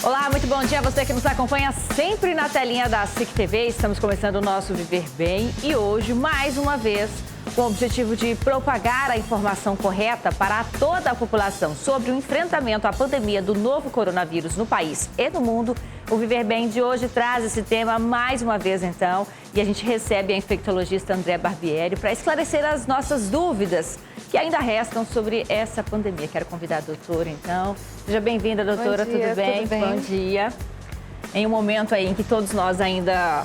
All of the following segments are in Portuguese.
Olá, muito bom dia a você que nos acompanha sempre na telinha da SIC TV. Estamos começando o nosso Viver Bem e hoje, mais uma vez, com o objetivo de propagar a informação correta para toda a população sobre o enfrentamento à pandemia do novo coronavírus no país e no mundo. O Viver Bem de hoje traz esse tema mais uma vez, então, e a gente recebe a infectologista Andréa Barbieri para esclarecer as nossas dúvidas que ainda restam sobre essa pandemia. Quero convidar a doutora, então. Seja bem-vinda, doutora. Bom dia, tudo bem? tudo bem? Bom dia. Em um momento aí em que todos nós ainda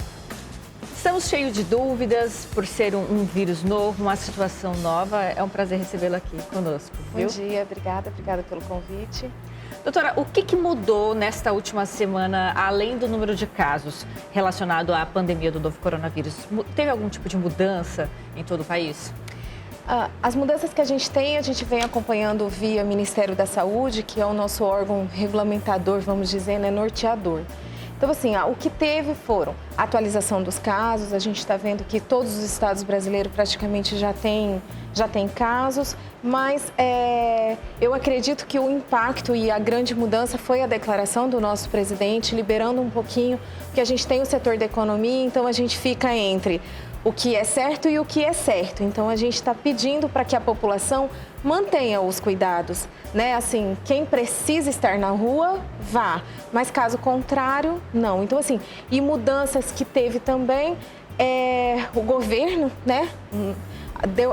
estamos cheios de dúvidas por ser um vírus novo, uma situação nova, é um prazer recebê-la aqui conosco, viu? Bom dia, obrigada pelo convite. Doutora, o que mudou nesta última semana, além do número de casos relacionado à pandemia do novo coronavírus? Teve algum tipo de mudança em todo o país? As mudanças que a gente vem acompanhando via Ministério da Saúde, que é o nosso órgão regulamentador, vamos dizer, né, norteador. Então, assim, o que teve foram a atualização dos casos, a gente está vendo que todos os estados brasileiros praticamente já tem casos, mas eu acredito que o impacto e a grande mudança foi a declaração do nosso presidente, liberando um pouquinho, porque a gente tem o setor da economia, então a gente fica entre o que é certo e o que é certo. Então, a gente está pedindo para que a população mantenha os cuidados, né? Assim, quem precisa estar na rua, vá. Mas, caso contrário, não. Então, assim, e mudanças que teve também, o governo, né?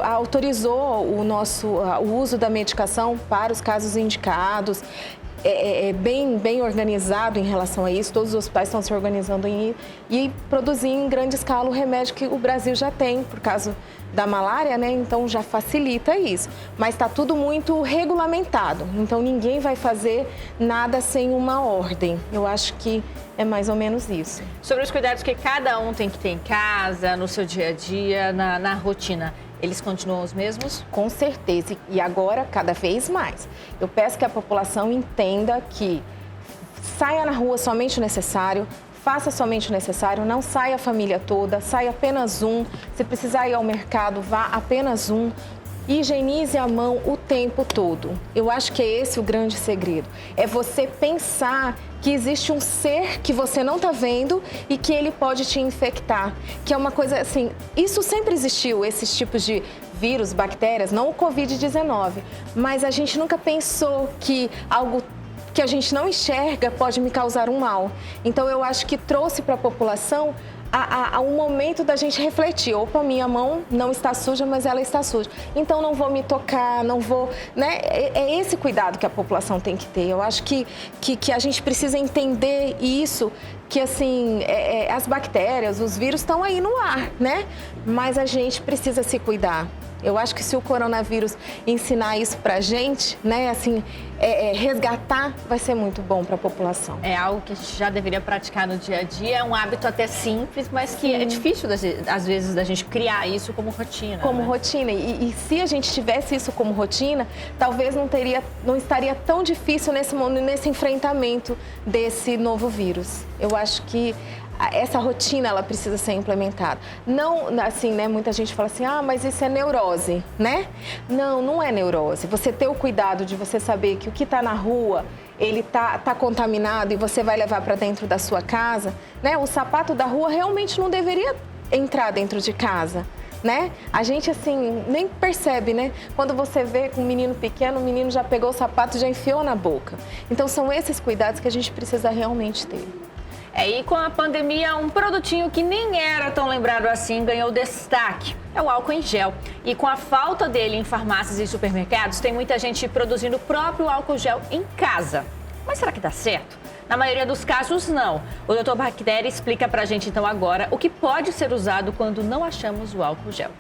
Autorizou o uso da medicação para os casos indicados. Bem organizado em relação a isso, todos os hospitais estão se organizando e produzir em grande escala o remédio que o Brasil já tem, por causa da malária, né? Então já facilita isso. Mas está tudo muito regulamentado, então ninguém vai fazer nada sem uma ordem. Eu acho que é mais ou menos isso. Sobre os cuidados que cada um tem que ter em casa, no seu dia a dia, na rotina, eles continuam os mesmos? Com certeza, e agora cada vez mais. Eu peço que a população entenda que saia na rua somente o necessário, faça somente o necessário, não saia a família toda, saia apenas um. Se precisar ir ao mercado, vá apenas um. Higienize a mão o tempo todo. Eu acho que é esse o grande segredo. É você pensar que existe um ser que você não está vendo e que ele pode te infectar. Que é uma coisa assim, isso sempre existiu, esses tipos de vírus, bactérias, não o Covid-19. Mas a gente nunca pensou que algo que a gente não enxerga pode me causar um mal. Então eu acho que trouxe para a população um momento da gente refletir. Opa, minha mão não está suja, mas ela está suja. Então não vou me tocar, não vou, né? É esse cuidado que a população tem que ter. Eu acho que a gente precisa entender isso, que assim, as bactérias, os vírus estão aí no ar, né? Mas a gente precisa se cuidar. Eu acho que se o coronavírus ensinar isso pra gente, né, assim, resgatar, vai ser muito bom para a população. É algo que a gente já deveria praticar no dia a dia, é um hábito até simples, mas que é difícil, às vezes, da gente criar isso como rotina. Como né? rotina. E se a gente tivesse isso como rotina, talvez não estaria tão difícil nesse enfrentamento desse novo vírus. Eu acho que essa rotina, ela precisa ser implementada. Não, assim, né, muita gente fala assim, mas isso é neurose, né? Não, não é neurose. Você ter o cuidado de você saber que o que está na rua, ele tá contaminado e você vai levar para dentro da sua casa, né? O sapato da rua realmente não deveria entrar dentro de casa, né? A gente, assim, nem percebe, né? Quando você vê com um menino pequeno, o menino já pegou o sapato e já enfiou na boca. Então, são esses cuidados que a gente precisa realmente ter. E com a pandemia, um produtinho que nem era tão lembrado assim ganhou destaque. É o álcool em gel. E com a falta dele em farmácias e supermercados, tem muita gente produzindo o próprio álcool gel em casa. Mas será que dá certo? Na maioria dos casos, não. O Dr. Barbieri explica pra gente então agora o que pode ser usado quando não achamos o álcool gel.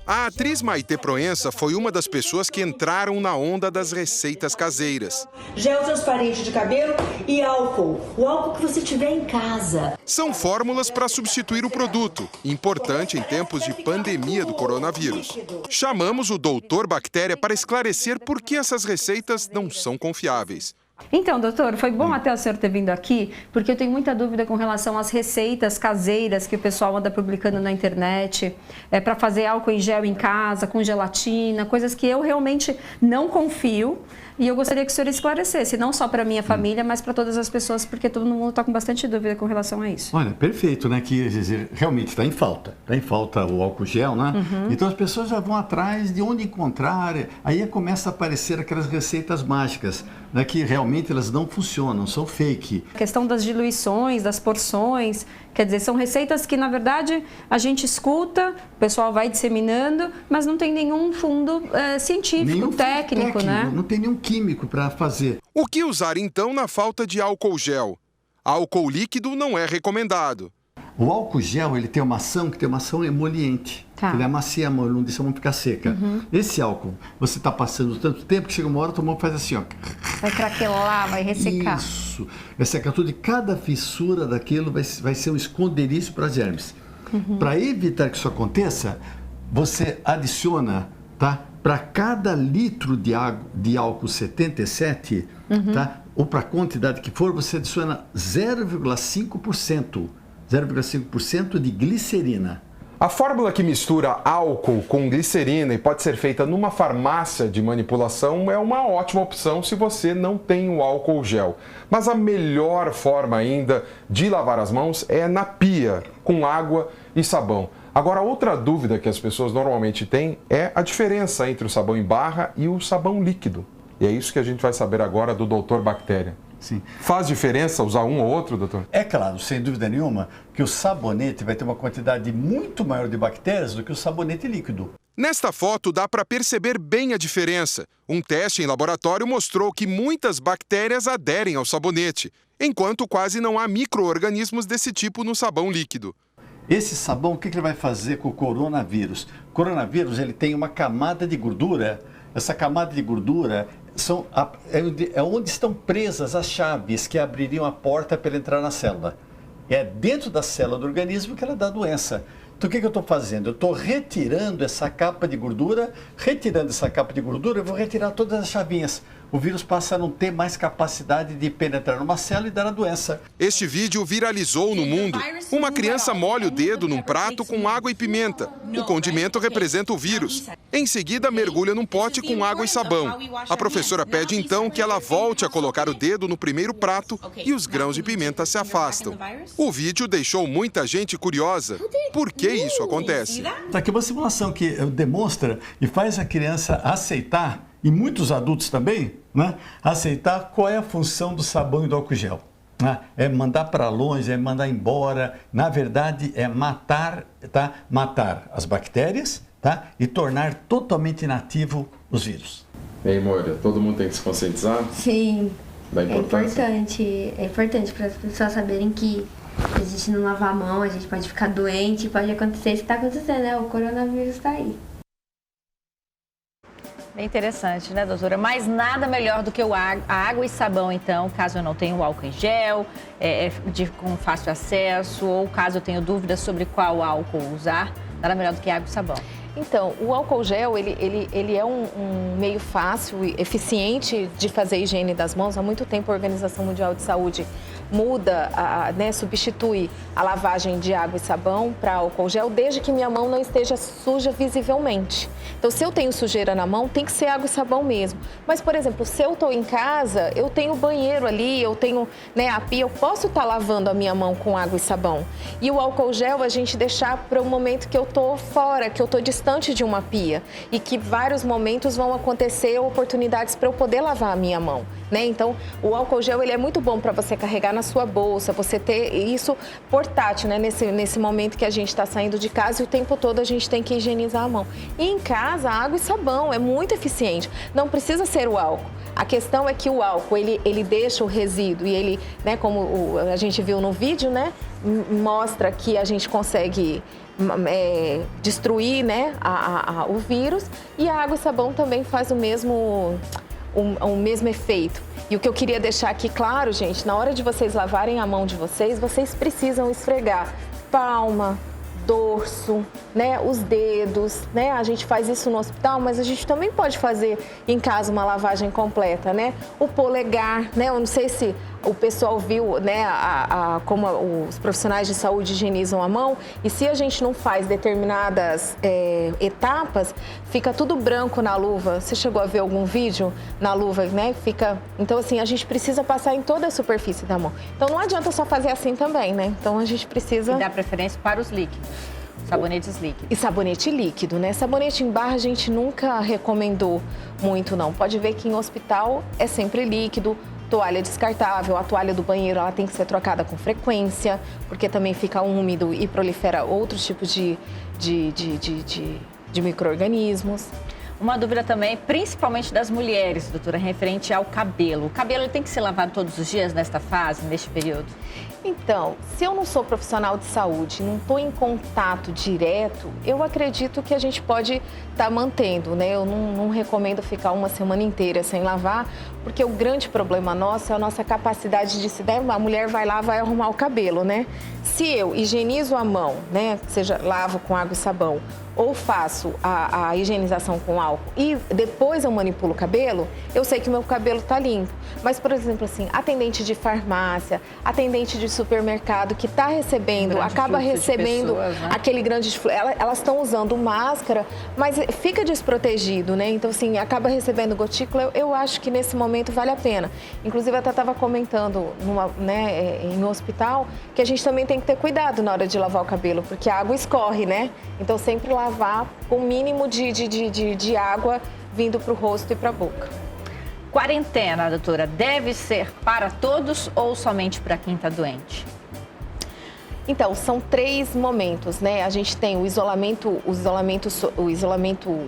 A atriz Maitê Proença foi uma das pessoas que entraram na onda das receitas caseiras. Gel transparente de cabelo e álcool. O álcool que você tiver em casa. São fórmulas para substituir o produto, importante em tempos de pandemia do coronavírus. Chamamos o Dr. Bactéria para esclarecer por que essas receitas não são confiáveis. Então, doutor, foi bom até o senhor ter vindo aqui, porque eu tenho muita dúvida com relação às receitas caseiras que o pessoal anda publicando na internet, para fazer álcool em gel em casa, com gelatina, coisas que eu realmente não confio. E eu gostaria que o senhor esclarecesse, não só para a minha família, mas para todas as pessoas, porque todo mundo está com bastante dúvida com relação a isso. Olha, perfeito, né? Que realmente está em falta. Está em falta o álcool gel, né? Então as pessoas já vão atrás de onde encontrar. Aí começa a aparecer aquelas receitas mágicas, né? Que realmente elas não funcionam, são fake. A questão das diluições, das porções, quer dizer, são receitas que, na verdade, a gente escuta, o pessoal vai disseminando, mas não tem nenhum fundo científico, técnico, né? Não tem nenhum químico para fazer. O que usar então na falta de álcool gel? Álcool líquido não é recomendado. O álcool gel, ele tem uma ação emoliente. Tá. Ele amacia a mão, ele não deixa a mão ficar seca. Esse álcool, você está passando tanto tempo que chega uma hora, tua mão faz assim, ó. Vai craquelar, vai ressecar. Isso. Vai secar tudo e cada fissura daquilo vai ser um esconderijo para germes. Para evitar que isso aconteça, você adiciona, tá? Para cada litro de álcool 77, tá? Ou para a quantidade que for, você adiciona 0,5% de glicerina. A fórmula que mistura álcool com glicerina e pode ser feita numa farmácia de manipulação é uma ótima opção se você não tem o álcool gel. Mas a melhor forma ainda de lavar as mãos é na pia, com água e sabão. Agora, outra dúvida que as pessoas normalmente têm é a diferença entre o sabão em barra e o sabão líquido. E é isso que a gente vai saber agora do Dr. Bactéria. Sim. Faz diferença usar um ou outro, doutor? É claro, sem dúvida nenhuma, que o sabonete vai ter uma quantidade muito maior de bactérias do que o sabonete líquido. Nesta foto dá para perceber bem a diferença. Um teste em laboratório mostrou que muitas bactérias aderem ao sabonete, enquanto quase não há micro-organismos desse tipo no sabão líquido. Esse sabão, o que ele vai fazer com o coronavírus? O coronavírus, ele tem uma camada de gordura. Essa camada de gordura é onde estão presas as chaves que abririam a porta para ele entrar na célula. É dentro da célula do organismo que ela dá a doença. Então, o que eu estou fazendo? Eu estou retirando essa capa de gordura. Retirando essa capa de gordura, eu vou retirar todas as chavinhas. O vírus passa a não ter mais capacidade de penetrar numa célula e dar a doença. Este vídeo viralizou no mundo. Uma criança molha o dedo num prato com água e pimenta. O condimento representa o vírus. Em seguida, mergulha num pote com água e sabão. A professora pede então que ela volte a colocar o dedo no primeiro prato e os grãos de pimenta se afastam. O vídeo deixou muita gente curiosa. Por que isso acontece? Está aqui uma simulação que demonstra e faz a criança aceitar, e muitos adultos também, né, aceitar qual é a função do sabão e do álcool gel. Né? É mandar para longe, é mandar embora. Na verdade, é matar, tá? Matar as bactérias, tá? E tornar totalmente inativo os vírus. Ei, Moira, todo mundo tem que se conscientizar? Sim, Da importância? é importante para as pessoas saberem que se a gente não lavar a mão, a gente pode ficar doente, pode acontecer isso que está acontecendo, né? O coronavírus está aí. Bem interessante, né, doutora? Mas nada melhor do que a água e sabão, então, caso eu não tenha o álcool em gel, com fácil acesso, ou caso eu tenha dúvidas sobre qual álcool usar, nada melhor do que água e sabão. Então, o álcool gel, ele é um meio fácil e eficiente de fazer a higiene das mãos. Há muito tempo a Organização Mundial de Saúde muda, substitui a lavagem de água e sabão para álcool gel, desde que minha mão não esteja suja visivelmente. Então, se eu tenho sujeira na mão, tem que ser água e sabão mesmo. Mas, por exemplo, se eu estou em casa, eu tenho banheiro ali, eu tenho a pia, eu posso estar lavando a minha mão com água e sabão. E o álcool gel a gente deixar para o momento que eu estou fora, que eu estou distante de uma pia. E que vários momentos vão acontecer oportunidades para eu poder lavar a minha mão. Então, o álcool gel ele é muito bom para você carregar na sua bolsa, você ter isso portátil, nesse momento que a gente está saindo de casa e o tempo todo a gente tem que higienizar a mão. E em casa, água e sabão é muito eficiente, não precisa ser o álcool. A questão é que o álcool, ele deixa o resíduo e ele, como a gente viu no vídeo, mostra que a gente consegue destruir o vírus, e a água e sabão também faz o mesmo efeito. E o que eu queria deixar aqui claro, gente, na hora de vocês lavarem a mão de vocês, vocês precisam esfregar palma, dorso, os dedos, A gente faz isso no hospital, mas a gente também pode fazer em casa uma lavagem completa, O polegar, Eu não sei se o pessoal viu, né, como os profissionais de saúde higienizam a mão, e se a gente não faz determinadas etapas, fica tudo branco na luva. Você chegou a ver algum vídeo na luva, né? Então, assim, a gente precisa passar em toda a superfície da mão. Então, não adianta só fazer assim também, né? Então, a gente precisa... E dá preferência para os líquidos. Sabonetes líquidos. E sabonete líquido, né? Sabonete em barra a gente nunca recomendou muito, não. Pode ver que em hospital é sempre líquido, toalha descartável, a toalha do banheiro ela tem que ser trocada com frequência, porque também fica úmido e prolifera outros tipos de micro-organismos. Uma dúvida também, principalmente das mulheres, doutora, referente ao cabelo. O cabelo ele tem que ser lavado todos os dias nesta fase, neste período? Então, se eu não sou profissional de saúde, não estou em contato direto, eu acredito que a gente pode estar mantendo, né? Eu não recomendo ficar uma semana inteira sem lavar, porque o grande problema nosso é a nossa capacidade de se der. A mulher vai lá, vai arrumar o cabelo, né? Se eu higienizo a mão, né? Seja lavo com água e sabão, ou faço a higienização com álcool e depois eu manipulo o cabelo, eu sei que o meu cabelo está limpo. Mas, por exemplo, assim, atendente de farmácia, atendente de supermercado que está recebendo, acaba recebendo pessoas, né? Aquele grande... Elas estão usando máscara, mas fica desprotegido, né? Então, assim, acaba recebendo gotícula. Eu acho que nesse momento vale a pena. Inclusive, eu até estava comentando em um hospital que a gente também tem que ter cuidado na hora de lavar o cabelo, porque a água escorre, né? Então, sempre lavar com o mínimo de água vindo para o rosto e para a boca. Quarentena, doutora, deve ser para todos ou somente para quem está doente? Então, são 3 momentos, né? A gente tem o isolamento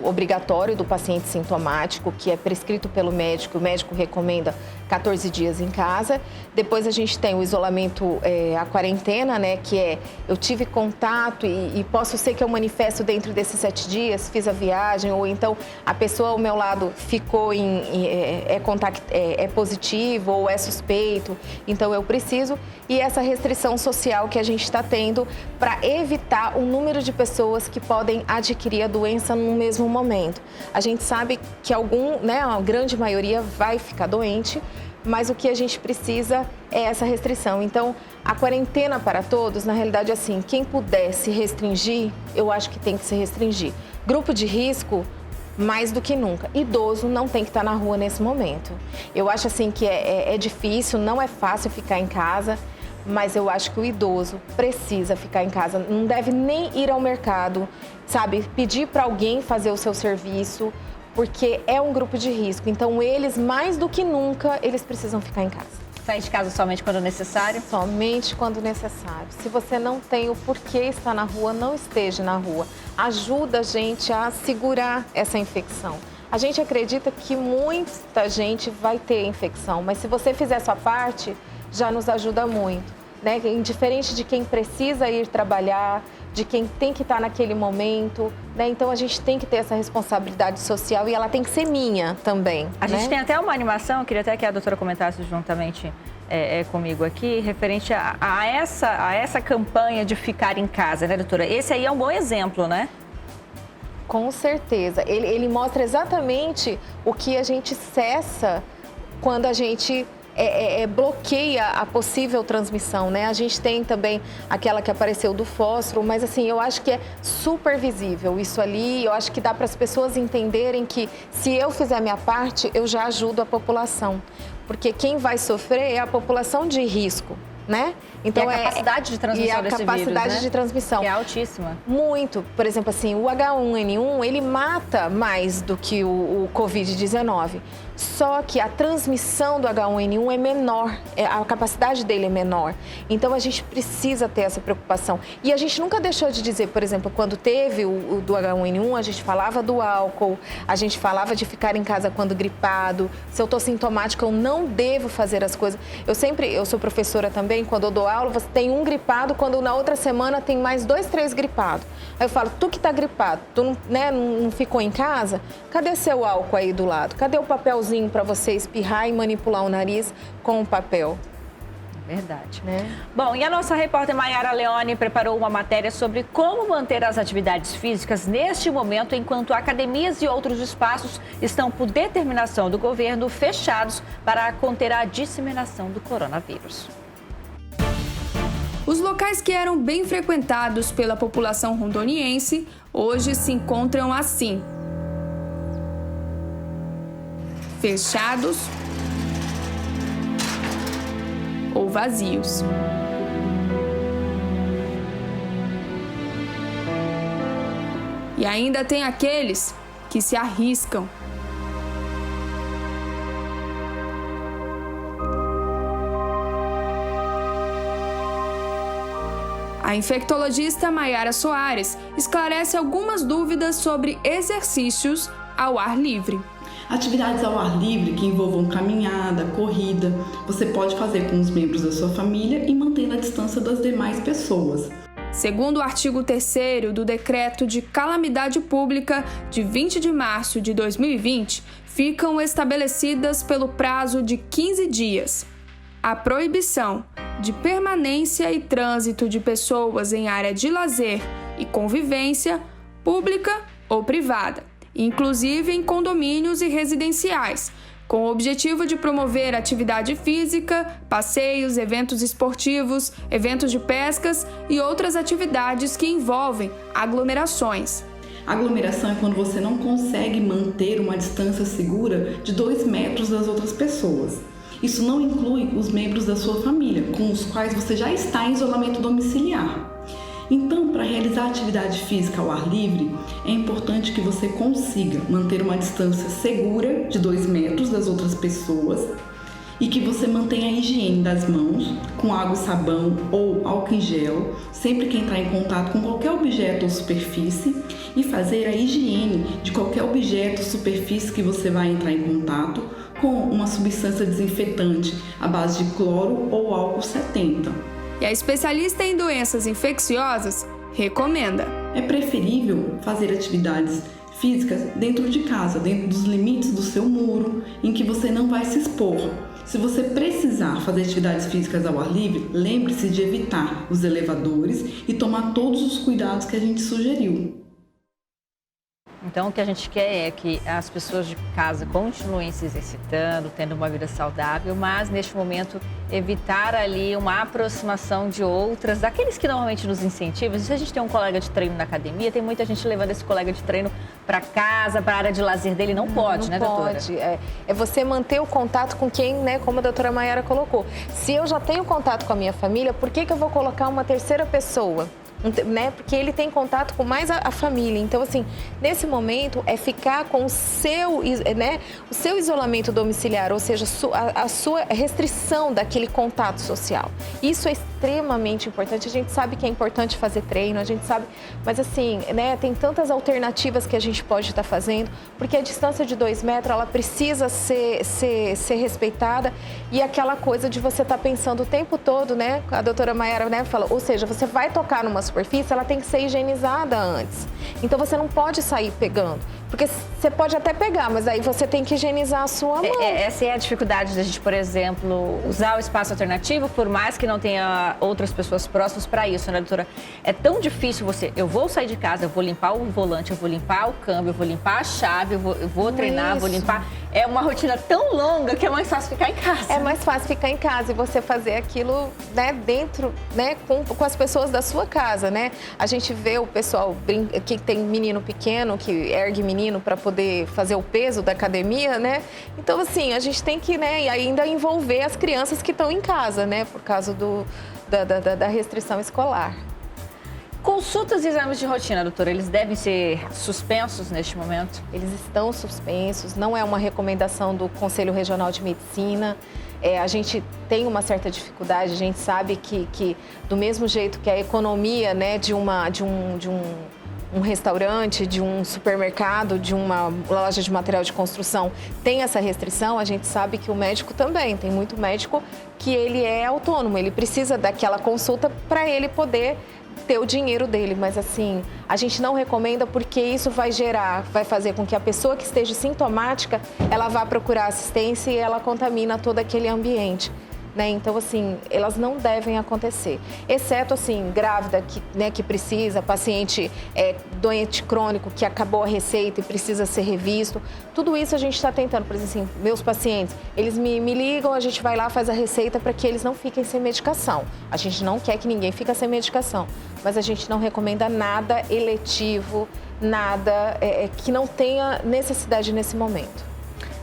obrigatório do paciente sintomático, que é prescrito pelo médico, o médico recomenda 14 dias em casa. Depois a gente tem o isolamento, a quarentena, né? Que é, eu tive contato e posso ser que eu manifesto dentro desses 7 dias, fiz a viagem, ou então a pessoa ao meu lado ficou é positivo ou é suspeito, então eu preciso. E essa restrição social que a gente está tendo para evitar o número de pessoas que podem adquirir a doença no mesmo momento. A gente sabe que a grande maioria vai ficar doente, mas o que a gente precisa é essa restrição. Então, a quarentena para todos, na realidade, assim, quem puder se restringir, eu acho que tem que se restringir. Grupo de risco, mais do que nunca. Idoso não tem que estar na rua nesse momento. Eu acho, assim, que é difícil, não é fácil ficar em casa, mas eu acho que o idoso precisa ficar em casa, não deve nem ir ao mercado, sabe? Pedir para alguém fazer o seu serviço, porque é um grupo de risco. Então, eles, mais do que nunca, eles precisam ficar em casa. Sair de casa somente quando necessário? Somente quando necessário. Se você não tem o porquê estar na rua, não esteja na rua. Ajuda a gente a segurar essa infecção. A gente acredita que muita gente vai ter infecção, mas se você fizer a sua parte, já nos ajuda muito, né? Indiferente de quem precisa ir trabalhar, de quem tem que estar naquele momento, né? Então a gente tem que ter essa responsabilidade social e ela tem que ser minha também. A gente tem até uma animação, eu queria até que a doutora comentasse juntamente comigo aqui, referente a essa campanha de ficar em casa, né, doutora? Esse aí é um bom exemplo, né? Com certeza. Ele mostra exatamente o que a gente cessa quando a gente bloqueia a possível transmissão, né? A gente tem também aquela que apareceu do fósforo, mas assim, eu acho que é super visível isso ali. Eu acho que dá para as pessoas entenderem que se eu fizer a minha parte, eu já ajudo a população. Porque quem vai sofrer é a população de risco, né? Então, e a capacidade de transmissão desse vírus, né? E a capacidade de transmissão. Que é altíssima. Muito. Por exemplo, assim, o H1N1, ele mata mais do que o Covid-19. Só que a transmissão do H1N1 é menor, a capacidade dele é menor. Então, a gente precisa ter essa preocupação. E a gente nunca deixou de dizer, por exemplo, quando teve o do H1N1, a gente falava do álcool, a gente falava de ficar em casa quando gripado. Se eu estou sintomática, eu não devo fazer as coisas. Eu sou professora também, quando eu dou aula, você tem um gripado, quando na outra semana tem mais 2, 3 gripados. Aí eu falo, tu que tá gripado, tu não ficou em casa? Cadê seu álcool aí do lado? Cadê o papelzinho para você espirrar e manipular o nariz com o papel? Verdade. Né? Bom, e a nossa repórter Maiara Leone preparou uma matéria sobre como manter as atividades físicas neste momento, enquanto academias e outros espaços estão, por determinação do governo, fechados para conter a disseminação do coronavírus. Os locais que eram bem frequentados pela população rondoniense hoje se encontram assim: fechados ou vazios. E ainda tem aqueles que se arriscam. A infectologista Maiara Soares esclarece algumas dúvidas sobre exercícios ao ar livre. Atividades ao ar livre que envolvam caminhada, corrida, você pode fazer com os membros da sua família e mantendo a distância das demais pessoas. Segundo o artigo 3º do Decreto de Calamidade Pública de 20 de março de 2020, ficam estabelecidas pelo prazo de 15 dias a proibição de permanência e trânsito de pessoas em área de lazer e convivência, pública ou privada, inclusive em condomínios e residenciais, com o objetivo de promover atividade física, passeios, eventos esportivos, eventos de pescas e outras atividades que envolvem aglomerações. Aglomeração é quando você não consegue manter uma distância segura de 2 metros das outras pessoas. Isso não inclui os membros da sua família, com os quais você já está em isolamento domiciliar. Então, para realizar atividade física ao ar livre, é importante que você consiga manter uma distância segura de 2 metros das outras pessoas e que você mantenha a higiene das mãos com água e sabão ou álcool em gel, sempre que entrar em contato com qualquer objeto ou superfície, e fazer a higiene de qualquer objeto ou superfície que você vai entrar em contato com uma substância desinfetante à base de cloro ou álcool 70. E a especialista em doenças infecciosas recomenda: é preferível fazer atividades físicas dentro de casa, dentro dos limites do seu muro, em que você não vai se expor. Se você precisar fazer atividades físicas ao ar livre, lembre-se de evitar os elevadores e tomar todos os cuidados que a gente sugeriu. Então, o que a gente quer é que as pessoas de casa continuem se exercitando, tendo uma vida saudável, mas, neste momento, evitar ali uma aproximação de outras, daqueles que normalmente nos incentivam. Se a gente tem um colega de treino na academia, tem muita gente levando esse colega de treino para casa, para a área de lazer dele. Não pode, né, doutora? Não pode. É você manter o contato com quem, né, como a doutora Maiara colocou. Se eu já tenho contato com a minha família, por que eu vou colocar uma terceira pessoa? Né? Porque ele tem contato com mais a família. Então, assim, nesse momento é ficar com o seu isolamento domiciliar, ou seja, a sua restrição daquele contato social. Isso é extremamente importante. A gente sabe que é importante fazer treino, a gente sabe, mas assim, né, tem tantas alternativas que a gente pode estar fazendo, porque a distância de 2 metros, ela precisa ser respeitada, e aquela coisa de você estar pensando o tempo todo, né? A doutora Maiara, né, falou, ou seja, você vai tocar numa superfície, ela tem que ser higienizada antes. Então você não pode sair pegando, porque você pode até pegar, mas aí você tem que higienizar a sua mão. Essa é a dificuldade da gente, por exemplo, usar o espaço alternativo, por mais que não tenha outras pessoas próximas para isso, né, doutora? É tão difícil eu vou sair de casa, eu vou limpar o volante, eu vou limpar o câmbio, eu vou limpar a chave, eu vou treinar, vou limpar. É uma rotina tão longa que é mais fácil ficar em casa. É mais fácil ficar em casa e você fazer aquilo, né, dentro, né, com as pessoas da sua casa, né? A gente vê o pessoal que tem menino pequeno, que ergue menino para poder fazer o peso da academia, né? Então, assim, a gente tem que, né, ainda envolver as crianças que estão em casa, né, por causa da restrição escolar. Consultas e exames de rotina, doutora, eles devem ser suspensos neste momento? Eles estão suspensos, não é uma recomendação do Conselho Regional de Medicina. A gente tem uma certa dificuldade, a gente sabe que do mesmo jeito que a economia, né, de um restaurante, de um supermercado, de uma loja de material de construção tem essa restrição, a gente sabe que o médico também. Tem muito médico que ele é autônomo, ele precisa daquela consulta para ele poder ter o dinheiro dele, mas assim, a gente não recomenda porque isso vai fazer com que a pessoa que esteja sintomática, ela vá procurar assistência e ela contamina todo aquele ambiente. né? Então, assim, elas não devem acontecer. Exceto, assim, grávida que precisa, paciente doente crônico que acabou a receita e precisa ser revisto. Tudo isso a gente está tentando. Por exemplo, assim, meus pacientes, eles me ligam, a gente vai lá, faz a receita para que eles não fiquem sem medicação. A gente não quer que ninguém fique sem medicação, mas a gente não recomenda nada eletivo, nada que não tenha necessidade nesse momento.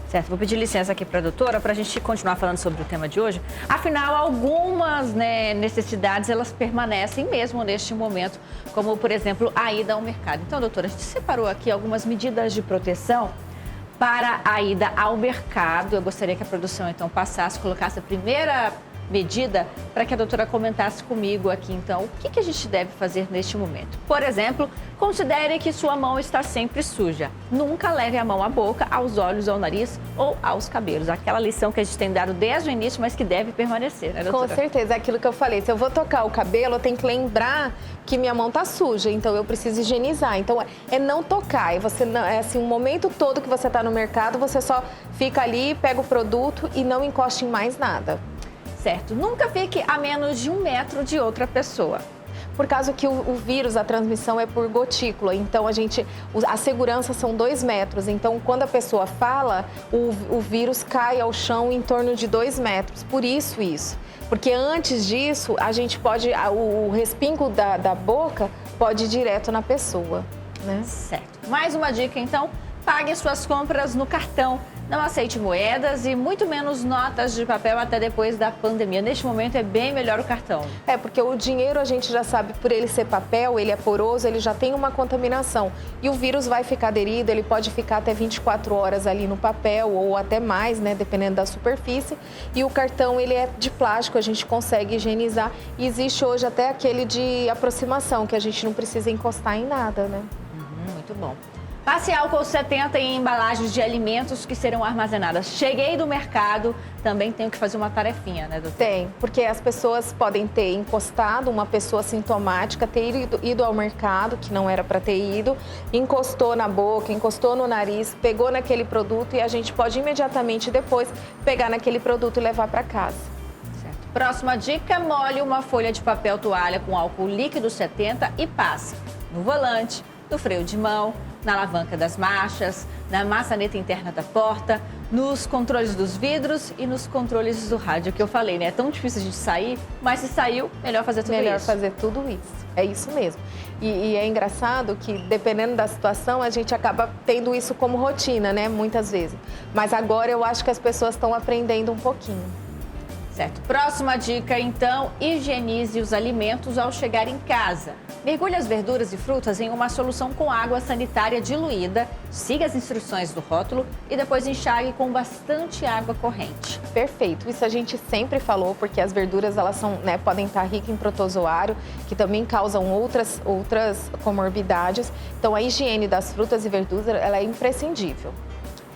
Certo, vou pedir licença aqui para a doutora para a gente continuar falando sobre o tema de hoje. Afinal, algumas necessidades, elas permanecem mesmo neste momento, como, por exemplo, a ida ao mercado. Então, doutora, a gente separou aqui algumas medidas de proteção para a ida ao mercado. Eu gostaria que a produção, então, colocasse a primeira medida para que a doutora comentasse comigo aqui, então, o que a gente deve fazer neste momento. Por exemplo, considere que sua mão está sempre suja. Nunca leve a mão à boca, aos olhos, ao nariz ou aos cabelos. Aquela lição que a gente tem dado desde o início, mas que deve permanecer, né, doutora? Com certeza, é aquilo que eu falei. Se eu vou tocar o cabelo, eu tenho que lembrar que minha mão tá suja, então eu preciso higienizar. Então, é não tocar. É assim, um momento todo que você tá no mercado, você só fica ali, pega o produto e não encosta em mais nada. Certo. Nunca fique a menos de 1 metro de outra pessoa. Por causa que o vírus, a transmissão é por gotícula, então a segurança são 2 metros. Então, quando a pessoa fala, o vírus cai ao chão em torno de 2 metros. Por isso. Porque antes disso, a gente pode, o respingo da boca pode ir direto na pessoa, né? Certo. Mais uma dica, então, pague suas compras no cartão. Não aceite moedas e muito menos notas de papel até depois da pandemia. Neste momento é bem melhor o cartão. Porque o dinheiro a gente já sabe, por ele ser papel, ele é poroso, ele já tem uma contaminação. E o vírus vai ficar aderido, ele pode ficar até 24 horas ali no papel ou até mais, né, dependendo da superfície. E o cartão, ele é de plástico, a gente consegue higienizar. E existe hoje até aquele de aproximação, que a gente não precisa encostar em nada, né? Muito bom. Passe álcool 70 em embalagens de alimentos que serão armazenadas. Cheguei do mercado, também tenho que fazer uma tarefinha, né, doutora? Tem, porque as pessoas podem ter encostado, uma pessoa sintomática, ter ido ao mercado, que não era para ter ido, encostou na boca, encostou no nariz, pegou naquele produto e a gente pode imediatamente depois pegar naquele produto e levar para casa. Certo. Próxima dica, molhe uma folha de papel toalha com álcool líquido 70 e passe no volante, no freio de mão, na alavanca das marchas, na maçaneta interna da porta, nos controles dos vidros e nos controles do rádio, que eu falei, né? É tão difícil a gente sair, mas se saiu, melhor fazer tudo isso. Melhor fazer tudo isso, é isso mesmo. E é engraçado que, dependendo da situação, a gente acaba tendo isso como rotina, né? Muitas vezes. Mas agora eu acho que as pessoas estão aprendendo um pouquinho. Certo. Próxima dica, então, higienize os alimentos ao chegar em casa. Mergulhe as verduras e frutas em uma solução com água sanitária diluída, siga as instruções do rótulo e depois enxague com bastante água corrente. Perfeito. Isso a gente sempre falou, porque as verduras, elas são, né, podem estar ricas em protozoário, que também causam outras comorbidades. Então, a higiene das frutas e verduras, ela é imprescindível.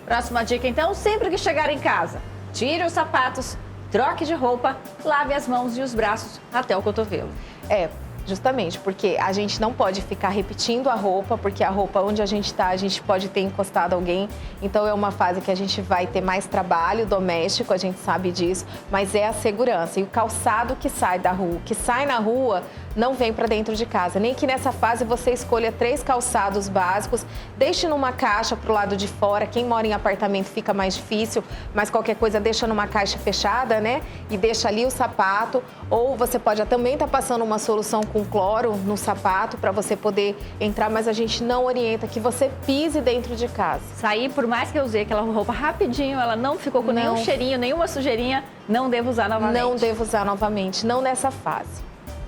Próxima dica, então, sempre que chegar em casa, tire os sapatos, troque de roupa, lave as mãos e os braços até o cotovelo. Justamente, porque a gente não pode ficar repetindo a roupa, porque a roupa onde a gente está, a gente pode ter encostado alguém. Então, é uma fase que a gente vai ter mais trabalho doméstico, a gente sabe disso, mas é a segurança. E o calçado que sai da rua, que sai na rua, não vem para dentro de casa. Nem que nessa fase você escolha 3 calçados básicos, deixe numa caixa para o lado de fora. Quem mora em apartamento fica mais difícil, mas qualquer coisa deixa numa caixa fechada, né? E deixa ali o sapato. Ou você pode também estar passando uma solução com cloro no sapato para você poder entrar, mas a gente não orienta que você pise dentro de casa. Sair, por mais que eu usei aquela roupa rapidinho, ela não ficou com nenhum cheirinho, nenhuma sujeirinha, não devo usar novamente. Não devo usar novamente, não nessa fase.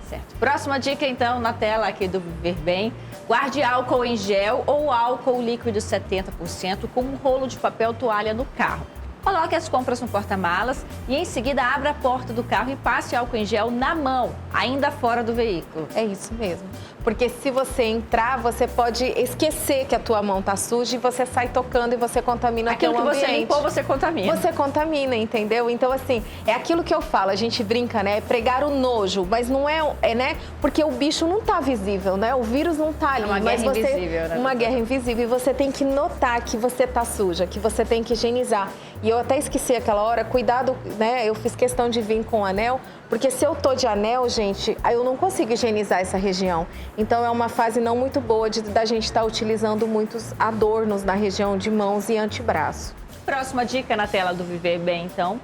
Certo. Próxima dica, então, na tela aqui do Viver Bem. Guarde álcool em gel ou álcool líquido 70% com um rolo de papel toalha no carro. Coloque as compras no porta-malas e em seguida abra a porta do carro e passe álcool em gel na mão, ainda fora do veículo. É isso mesmo. Porque se você entrar, você pode esquecer que a tua mão tá suja e você sai tocando e você contamina aquilo teu ambiente. Aquilo que você limpou, você contamina. Você contamina, entendeu? Então, assim, é aquilo que eu falo, a gente brinca, né? É pregar o nojo, mas não né? Porque o bicho não tá visível, né? O vírus não tá ali. É uma guerra invisível, né? Uma guerra invisível. E você tem que notar que você tá suja, que você tem que higienizar. E eu até esqueci aquela hora, cuidado, né? Eu fiz questão de vir com anel, porque se eu tô de anel, gente, aí eu não consigo higienizar essa região. Então é uma fase não muito boa da gente estar utilizando muitos adornos na região de mãos e antebraço. Próxima dica na tela do Viver Bem, então.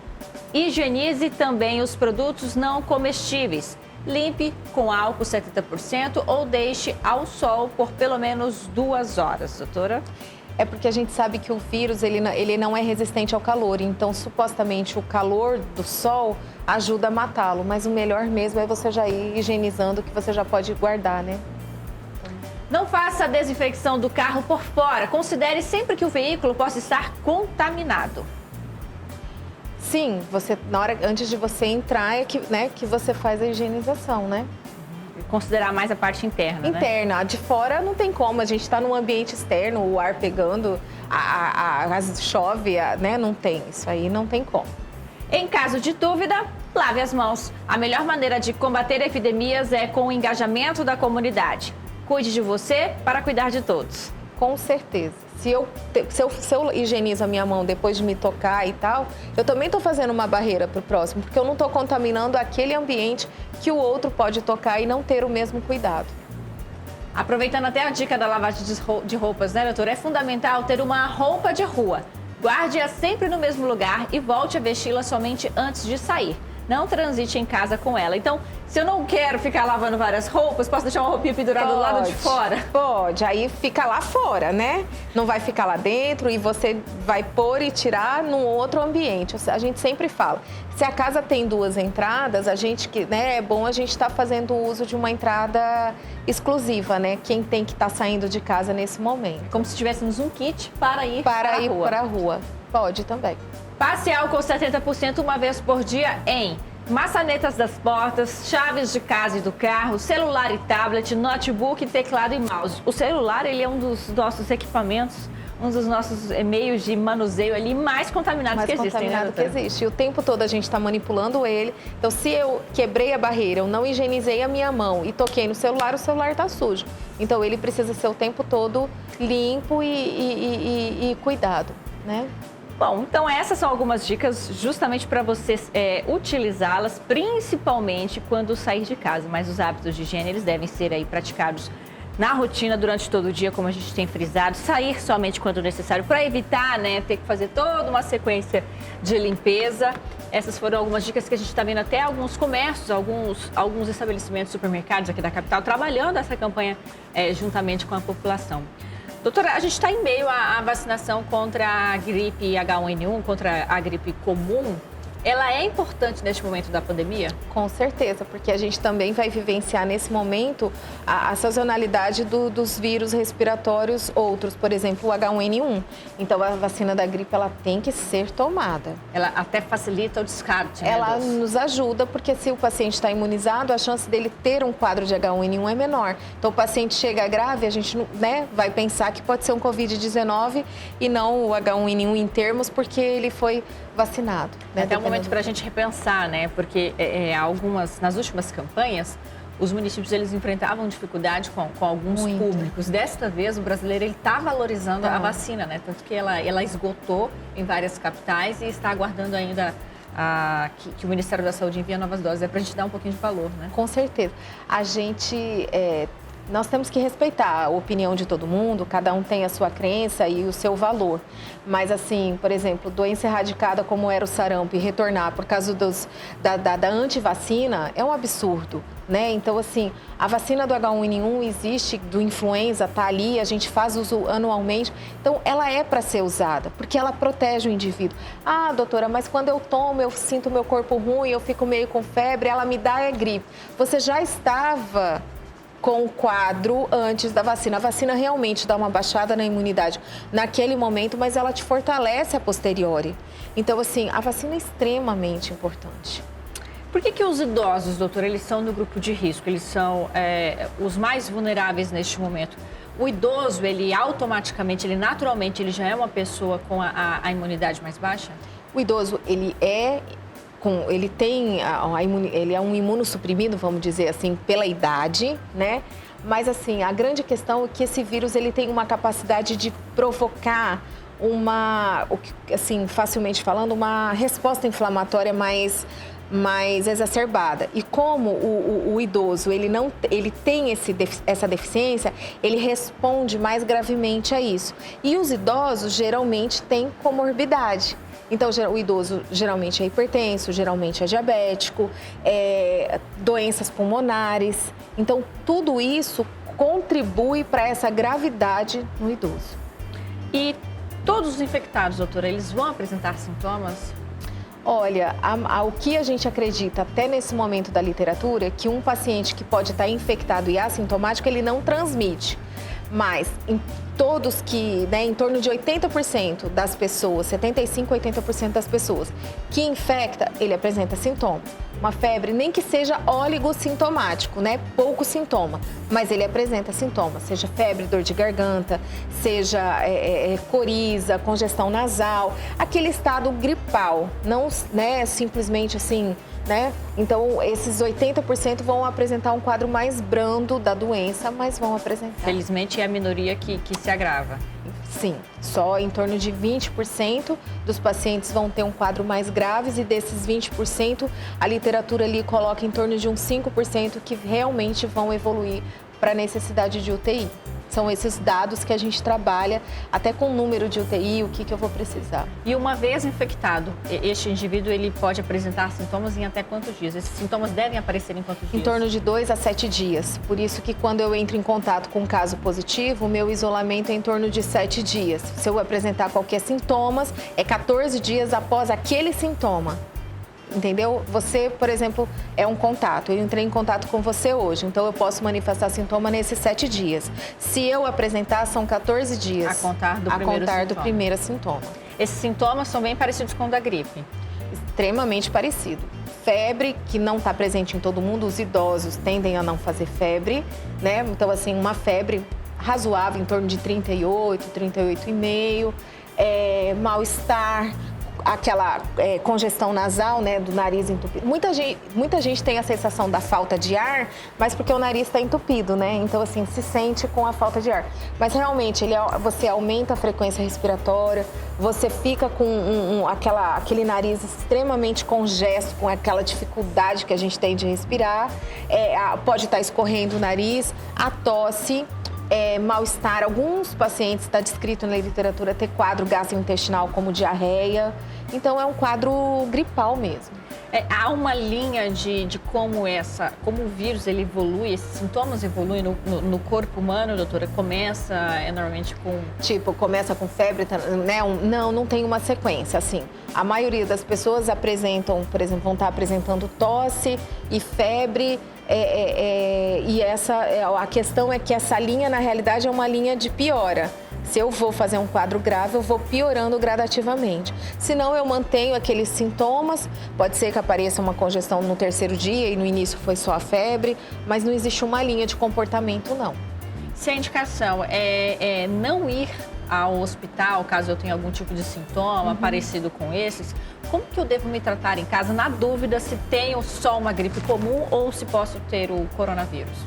Higienize também os produtos não comestíveis. Limpe com álcool 70% ou deixe ao sol por pelo menos 2 horas, doutora. É porque a gente sabe que o vírus ele não é resistente ao calor, então supostamente o calor do sol ajuda a matá-lo, mas o melhor mesmo é você já ir higienizando, que você já pode guardar, né? Não faça a desinfecção do carro por fora. Considere sempre que o veículo possa estar contaminado. Sim, antes de você entrar é que você faz a higienização, né? Considerar mais a parte interna, Interna. A de fora não tem como, a gente está num ambiente externo, o ar pegando, chove, né? Não tem, isso aí não tem como. Em caso de dúvida, lave as mãos. A melhor maneira de combater epidemias é com o engajamento da comunidade. Cuide de você para cuidar de todos. Com certeza. Se eu higienizo a minha mão depois de me tocar e tal, eu também estou fazendo uma barreira para o próximo, porque eu não estou contaminando aquele ambiente que o outro pode tocar e não ter o mesmo cuidado. Aproveitando até a dica da lavagem de roupas, né, doutora? É fundamental ter uma roupa de rua. Guarde-a sempre no mesmo lugar e volte a vesti-la somente antes de sair. Não transite em casa com ela. Então, se eu não quero ficar lavando várias roupas, posso deixar uma roupinha pendurada do lado de fora? Pode, aí fica lá fora, né? Não vai ficar lá dentro e você vai pôr e tirar num outro ambiente. A gente sempre fala, se a casa tem 2 entradas, é bom a gente estar fazendo uso de uma entrada exclusiva, né? Quem tem que estar saindo de casa nesse momento. Como se tivéssemos um kit para ir para a rua. Pode também. Passe álcool 70% uma vez por dia em maçanetas das portas, chaves de casa e do carro, celular e tablet, notebook, teclado e mouse. O celular, ele é um dos nossos equipamentos, um dos nossos meios de manuseio ali mais contaminados que existem, né, doutora? Que existe. E o tempo todo a gente está manipulando ele. Então, se eu quebrei a barreira, eu não higienizei a minha mão e toquei no celular, o celular está sujo. Então, ele precisa ser o tempo todo limpo e cuidado, né? Bom, então essas são algumas dicas justamente para vocês utilizá-las, principalmente quando sair de casa. Mas os hábitos de higiene, eles devem ser aí praticados na rotina durante todo o dia, como a gente tem frisado. Sair somente quando necessário, para evitar, né, ter que fazer toda uma sequência de limpeza. Essas foram algumas dicas que a gente está vendo até alguns comércios, alguns estabelecimentos, supermercados aqui da capital, trabalhando essa campanha juntamente com a população. Doutora, a gente está em meio à vacinação contra a gripe H1N1, contra a gripe comum. Ela é importante neste momento da pandemia? Com certeza, porque a gente também vai vivenciar nesse momento a sazonalidade dos vírus respiratórios outros, por exemplo, o H1N1. Então, a vacina da gripe, ela tem que ser tomada. Ela até facilita o descarte, né? Ela nos ajuda, porque se o paciente está imunizado, a chance dele ter um quadro de H1N1 é menor. Então, o paciente chega grave, a gente, né, vai pensar que pode ser um Covid-19 e não o H1N1 em termos, porque ele foi vacinado. Né? Até um momento para a gente repensar, né? Porque nas últimas campanhas, os municípios eles enfrentavam dificuldade com alguns públicos. Desta vez, o brasileiro está valorizando a vacina, né? Tanto que ela esgotou em várias capitais e está aguardando ainda que o Ministério da Saúde envie novas doses. É para a gente dar um pouquinho de valor, né? Com certeza. Nós temos que respeitar a opinião de todo mundo, cada um tem a sua crença e o seu valor. Mas, assim, por exemplo, doença erradicada como era o sarampo e retornar por causa da antivacina é um absurdo, né? Então, assim, a vacina do H1N1 existe, do influenza, tá ali, a gente faz uso anualmente. Então, ela é para ser usada, porque ela protege o indivíduo. Ah, doutora, mas quando eu tomo, eu sinto meu corpo ruim, eu fico meio com febre, ela me dá gripe. Você já estava com o quadro antes da vacina. A vacina realmente dá uma baixada na imunidade naquele momento, mas ela te fortalece a posteriori. Então, assim, a vacina é extremamente importante. Por que os idosos, doutora, eles são no grupo de risco? Eles são os mais vulneráveis neste momento? O idoso, ele automaticamente, ele naturalmente, ele já é uma pessoa com a imunidade mais baixa? O idoso, ele é um imunossuprimido, vamos dizer assim, pela idade, né? Mas assim, a grande questão é que esse vírus, ele tem uma capacidade de provocar facilmente falando, uma resposta inflamatória mais exacerbada. E como o idoso ele tem essa deficiência, ele responde mais gravemente a isso. E os idosos geralmente têm comorbidade. Então, o idoso geralmente é hipertenso, geralmente é diabético, doenças pulmonares. Então, tudo isso contribui para essa gravidade no idoso. E todos os infectados, doutora, eles vão apresentar sintomas? Olha, o que a gente acredita até nesse momento da literatura é que um paciente que pode estar infectado e assintomático, ele não transmite. Mas em torno de 80% das pessoas, 75%, 80% das pessoas que infecta, ele apresenta sintomas. Uma febre, nem que seja oligossintomático, né? Pouco sintoma, mas ele apresenta sintomas, seja febre, dor de garganta, seja coriza, congestão nasal, aquele estado gripal, não, né, simplesmente assim, né? Então, esses 80% vão apresentar um quadro mais brando da doença, mas vão apresentar. Felizmente, é a minoria que se agrava. Sim, só em torno de 20% dos pacientes vão ter um quadro mais grave e desses 20%, a literatura ali coloca em torno de uns 5% que realmente vão evoluir para a necessidade de UTI. São esses dados que a gente trabalha, até com o número de UTI, o que eu vou precisar. E uma vez infectado, este indivíduo ele pode apresentar sintomas em até quantos dias? Esses sintomas devem aparecer em quantos dias? Em torno de 2 a 7 dias. Por isso que quando eu entro em contato com um caso positivo, o meu isolamento é em torno de 7 dias. Se eu apresentar qualquer sintomas, é 14 dias após aquele sintoma. Entendeu? Você, por exemplo, é um contato. Eu entrei em contato com você hoje, então eu posso manifestar sintoma nesses 7 dias. Se eu apresentar, são 14 dias. A contar do primeiro sintoma. Esses sintomas são bem parecidos com o da gripe? Extremamente parecido. Febre, que não está presente em todo mundo, os idosos tendem a não fazer febre, né? Então, assim, uma febre razoável, em torno de 38, 38,5, mal-estar, aquela congestão nasal, né, do nariz entupido. Muita gente tem a sensação da falta de ar, mas porque o nariz está entupido, né? Então, assim, se sente com a falta de ar. Mas, realmente, você aumenta a frequência respiratória, você fica com aquele nariz extremamente congesto, com aquela dificuldade que a gente tem de respirar. Pode estar escorrendo o nariz, a tosse, mal-estar. Alguns pacientes, está descrito na literatura, ter quadro gastrointestinal como diarreia. Então, é um quadro gripal mesmo. Há uma linha de como o vírus ele evolui, esses sintomas evoluem no corpo humano, doutora? Começa normalmente com... Começa com febre, né? Não tem uma sequência, assim. A maioria das pessoas apresentam, por exemplo, vão estar apresentando tosse e febre. E a questão é que essa linha, na realidade, é uma linha de piora. Se eu vou fazer um quadro grave, eu vou piorando gradativamente. Se não, eu mantenho aqueles sintomas. Pode ser que apareça uma congestão no terceiro dia e no início foi só a febre, mas não existe uma linha de comportamento, não. Se a indicação é não ir ao hospital, caso eu tenha algum tipo de sintoma parecido com esses, como que eu devo me tratar em casa, na dúvida se tenho só uma gripe comum ou se posso ter o coronavírus?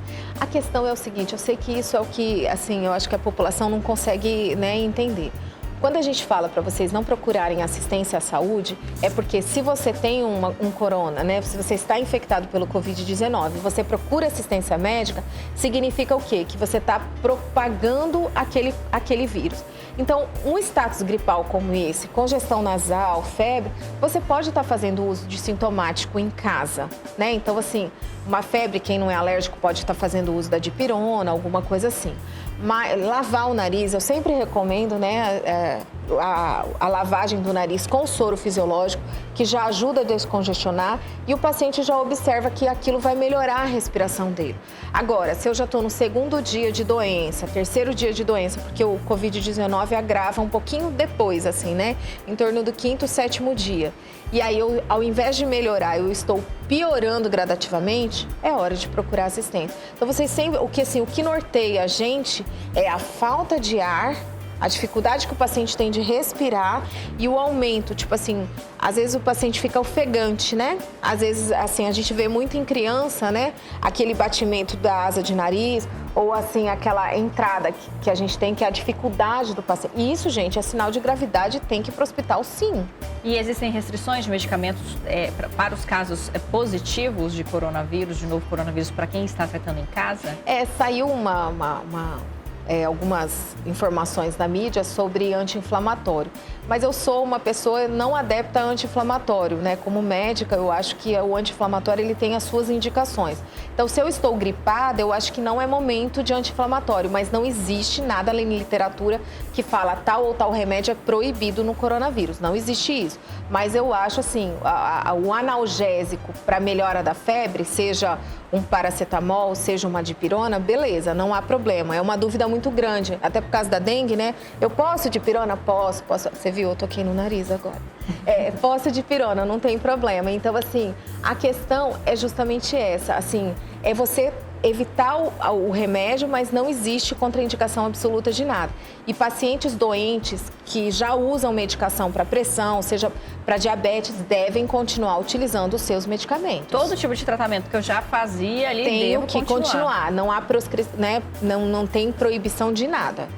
A questão é o seguinte, eu sei que isso é o que, assim, eu acho que a população não consegue, né, entender. Quando a gente fala para vocês não procurarem assistência à saúde, é porque se você tem um corona, né, se você está infectado pelo Covid-19, você procura assistência médica, significa o quê? Que você está propagando aquele vírus. Então, um status gripal como esse, congestão nasal, febre, você pode estar fazendo uso de sintomático em casa, né? Então, assim, uma febre, quem não é alérgico pode estar fazendo uso da dipirona, alguma coisa assim. Mas lavar o nariz, eu sempre recomendo, né, a lavagem do nariz com soro fisiológico, que já ajuda a descongestionar e o paciente já observa que aquilo vai melhorar a respiração dele. Agora, se eu já estou no segundo dia de doença, terceiro dia de doença, porque o Covid-19 agrava um pouquinho depois, assim, né, em torno do 5º, 7º dia. e aí ao invés de melhorar, eu estou piorando gradativamente, é hora de procurar assistência. Então, vocês sempre, o que norteia a gente é a falta de ar, a dificuldade que o paciente tem de respirar e o aumento, tipo assim, às vezes o paciente fica ofegante, né? Às vezes, assim, a gente vê muito em criança, né? Aquele batimento da asa de nariz ou, assim, aquela entrada que a gente tem, que é a dificuldade do paciente. E isso, gente, é sinal de gravidade, tem que ir para o hospital, sim. E existem restrições de medicamentos para os casos positivos de coronavírus, de novo coronavírus, para quem está tratando em casa? Saiu algumas informações na mídia sobre anti-inflamatório. Mas eu sou uma pessoa não adepta a anti-inflamatório, né? Como médica, eu acho que o anti-inflamatório ele tem as suas indicações. Então, se eu estou gripada, eu acho que não é momento de anti-inflamatório, mas não existe nada além de literatura que fala tal ou tal remédio é proibido no coronavírus. Não existe isso. Mas eu acho assim, o analgésico para melhora da febre, seja um paracetamol, seja uma dipirona, beleza, não há problema. É uma dúvida muito grande, até por causa da dengue, né? Eu posso dipirona? Posso. Você viu, eu toquei no nariz agora. Posso dipirona, não tem problema. Então, assim, a questão é justamente essa, assim, é você evitar o remédio, mas não existe contraindicação absoluta de nada. E pacientes doentes que já usam medicação para pressão, seja para diabetes, devem continuar utilizando os seus medicamentos. Todo tipo de tratamento que eu já fazia ali, tenho que continuar. Não há né? Não tem proibição de nada.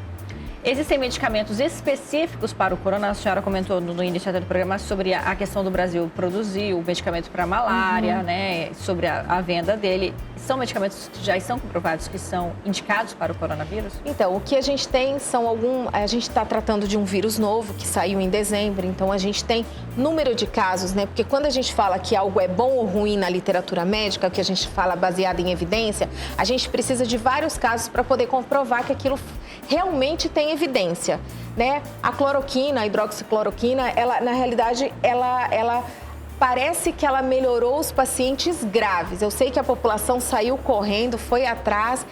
Existem medicamentos específicos para o corona? A senhora comentou no início do programa sobre a questão do Brasil produzir o medicamento para a malária, né? Sobre a venda dele. São medicamentos que já estão comprovados que são indicados para o coronavírus? Então, o que a gente tem são a gente está tratando de um vírus novo que saiu em dezembro, então a gente tem número de casos, né? Porque quando a gente fala que algo é bom ou ruim na literatura médica, que a gente fala baseado em evidência, a gente precisa de vários casos para poder comprovar que aquilo realmente tem evidência, né? A cloroquina, a hidroxicloroquina, ela, na realidade, ela parece que ela melhorou os pacientes graves. Eu sei que a população saiu correndo, foi atrás,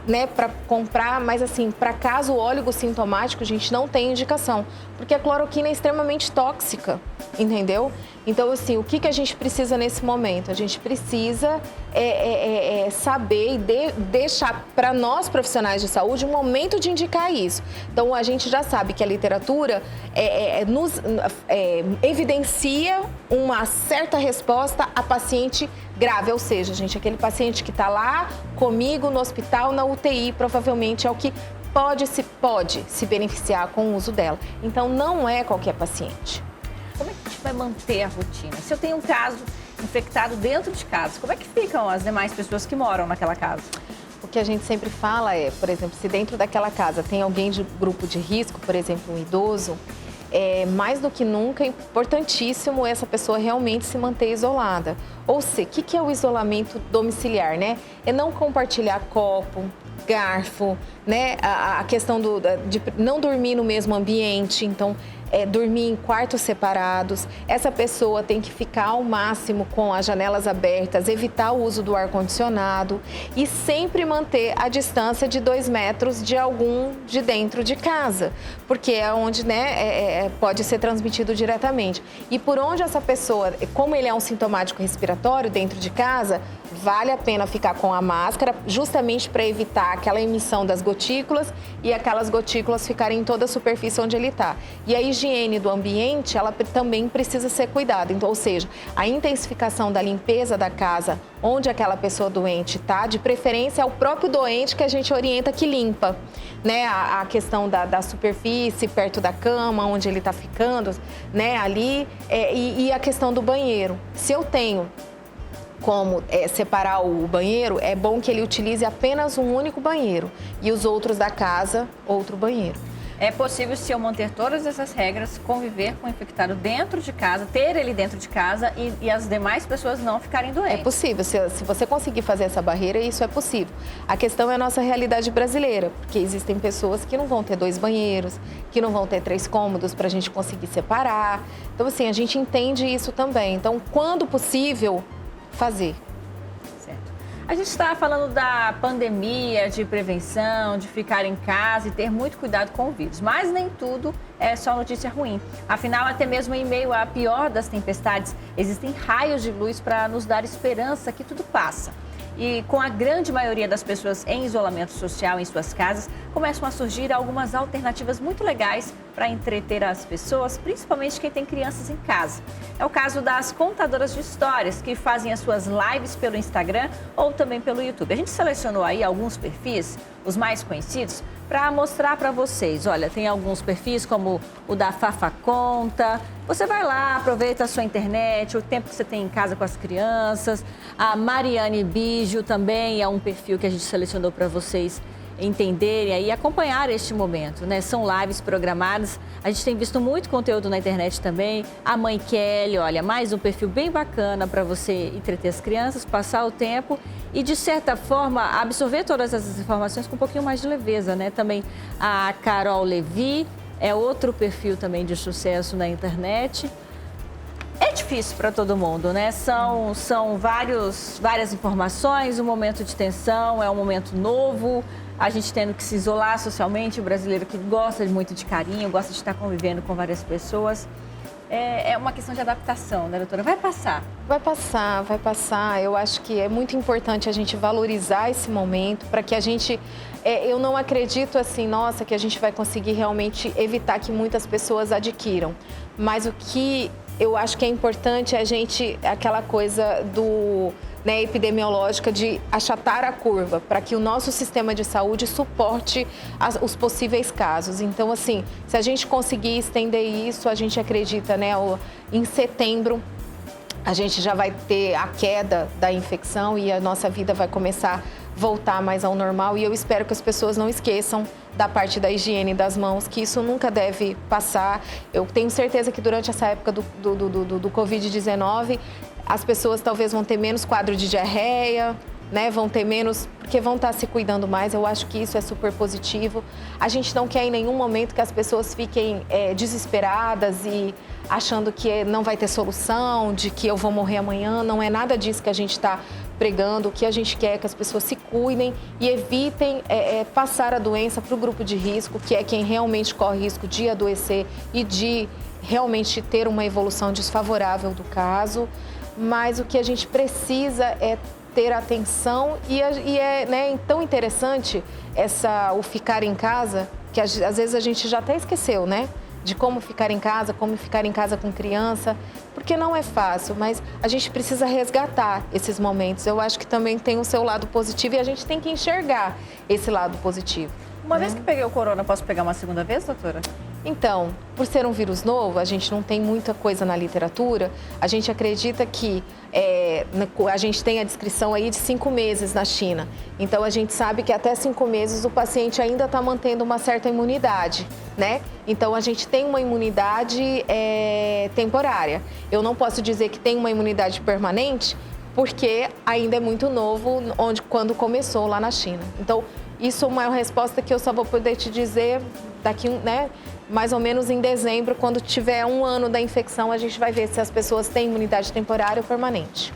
né, para comprar, mas assim, para caso oligossintomático, a gente não tem indicação, porque a cloroquina é extremamente tóxica, entendeu? Então, assim, o que a gente precisa nesse momento? A gente precisa saber e deixar para nós, profissionais de saúde, um momento de indicar isso. Então, a gente já sabe que a literatura nos evidencia uma certa resposta a paciente grave, ou seja, gente, aquele paciente que está lá comigo no hospital, na UTI, provavelmente é o que pode se beneficiar com o uso dela. Então, não é qualquer paciente. Como é que a gente vai manter a rotina? Se eu tenho um caso infectado dentro de casa, como é que ficam as demais pessoas que moram naquela casa? O que a gente sempre fala é, por exemplo, se dentro daquela casa tem alguém de grupo de risco, por exemplo, um idoso, mais do que nunca é importantíssimo essa pessoa realmente se manter isolada. Ou seja, o que é o isolamento domiciliar, né? É não compartilhar copo, garfo, né? A questão de não dormir no mesmo ambiente, então dormir em quartos separados. Essa pessoa tem que ficar ao máximo com as janelas abertas, evitar o uso do ar-condicionado e sempre manter a distância de 2 metros de algum de dentro de casa, porque é onde, né, pode ser transmitido diretamente. E por onde essa pessoa, como ele é um sintomático respiratório dentro de casa, vale a pena ficar com a máscara, justamente para evitar aquela emissão das gotículas e aquelas gotículas ficarem em toda a superfície onde ele está. E a higiene do ambiente, ela também precisa ser cuidada. Então, ou seja, a intensificação da limpeza da casa onde aquela pessoa doente está, de preferência é o próprio doente que a gente orienta que limpa, né? A questão da superfície perto da cama, onde ele está ficando, né? Ali, e a questão do banheiro. Se eu tenho como separar o banheiro, é bom que ele utilize apenas um único banheiro e os outros da casa, outro banheiro. É possível, se eu manter todas essas regras, conviver com o infectado dentro de casa, ter ele dentro de casa e as demais pessoas não ficarem doentes? É possível. Se você conseguir fazer essa barreira, isso é possível. A questão é a nossa realidade brasileira, porque existem pessoas que não vão ter 2 banheiros, que não vão ter 3 cômodos para a gente conseguir separar. Então, assim, a gente entende isso também. Então, quando possível, fazer. Certo. A gente está falando da pandemia, de prevenção, de ficar em casa e ter muito cuidado com o vírus. Mas nem tudo é só notícia ruim. Afinal, até mesmo em meio à pior das tempestades, existem raios de luz para nos dar esperança que tudo passa. E com a grande maioria das pessoas em isolamento social em suas casas, começam a surgir algumas alternativas muito legais para entreter as pessoas, principalmente quem tem crianças em casa. É o caso das contadoras de histórias, que fazem as suas lives pelo Instagram ou também pelo YouTube. A gente selecionou aí alguns perfis, os mais conhecidos, para mostrar para vocês. Olha, tem alguns perfis como o da Fafa Conta. Você vai lá, aproveita a sua internet, o tempo que você tem em casa com as crianças. A Mariane Bijo também é um perfil que a gente selecionou para vocês entenderem e acompanhar este momento, né? São lives programadas. A gente tem visto muito conteúdo na internet também. A Mãe Kelly, olha, mais um perfil bem bacana para você entreter as crianças, passar o tempo e, de certa forma, absorver todas essas informações com um pouquinho mais de leveza, né? Também a Carol Levi é outro perfil também de sucesso na internet. É difícil para todo mundo, né? São várias informações, um momento de tensão, é um momento novo, a gente tendo que se isolar socialmente, o brasileiro que gosta muito de carinho, gosta de estar convivendo com várias pessoas. É uma questão de adaptação, né, doutora? Vai passar. Vai passar, vai passar. Eu acho que é muito importante a gente valorizar esse momento para que a gente... eu não acredito assim, nossa, que a gente vai conseguir realmente evitar que muitas pessoas adquiram. Mas o que eu acho que é importante é a gente, aquela coisa né, epidemiológica de achatar a curva, para que o nosso sistema de saúde suporte os possíveis casos. Então, assim, se a gente conseguir estender isso, a gente acredita, né, em setembro, a gente já vai ter a queda da infecção e a nossa vida vai começar a voltar mais ao normal. E eu espero que as pessoas não esqueçam da parte da higiene das mãos, que isso nunca deve passar. Eu tenho certeza que durante essa época do Covid-19, as pessoas talvez vão ter menos quadro de diarreia, né? Vão ter menos, porque vão estar se cuidando mais. Eu acho que isso é super positivo. A gente não quer em nenhum momento que as pessoas fiquem desesperadas e achando que não vai ter solução, de que eu vou morrer amanhã. Não é nada disso que a gente está pregando. O que a gente quer é que as pessoas se cuidem e evitem passar a doença para o grupo de risco, que é quem realmente corre risco de adoecer e de realmente ter uma evolução desfavorável do caso. Mas o que a gente precisa é ter atenção e né, tão interessante o ficar em casa, que às vezes a gente já até esqueceu, né? De como ficar em casa com criança, porque não é fácil, mas a gente precisa resgatar esses momentos. Eu acho que também tem o seu lado positivo e a gente tem que enxergar esse lado positivo. Uma vez que peguei o corona, posso pegar uma segunda vez, doutora? Então, por ser um vírus novo, a gente não tem muita coisa na literatura. A gente acredita que a gente tem a descrição aí de 5 meses na China. Então, a gente sabe que até 5 meses o paciente ainda está mantendo uma certa imunidade, né? Então, a gente tem uma imunidade temporária. Eu não posso dizer que tem uma imunidade permanente, porque ainda é muito novo quando começou lá na China. Então, isso é uma resposta que eu só vou poder te dizer daqui, né? Mais ou menos em dezembro, quando tiver 1 ano da infecção, a gente vai ver se as pessoas têm imunidade temporária ou permanente.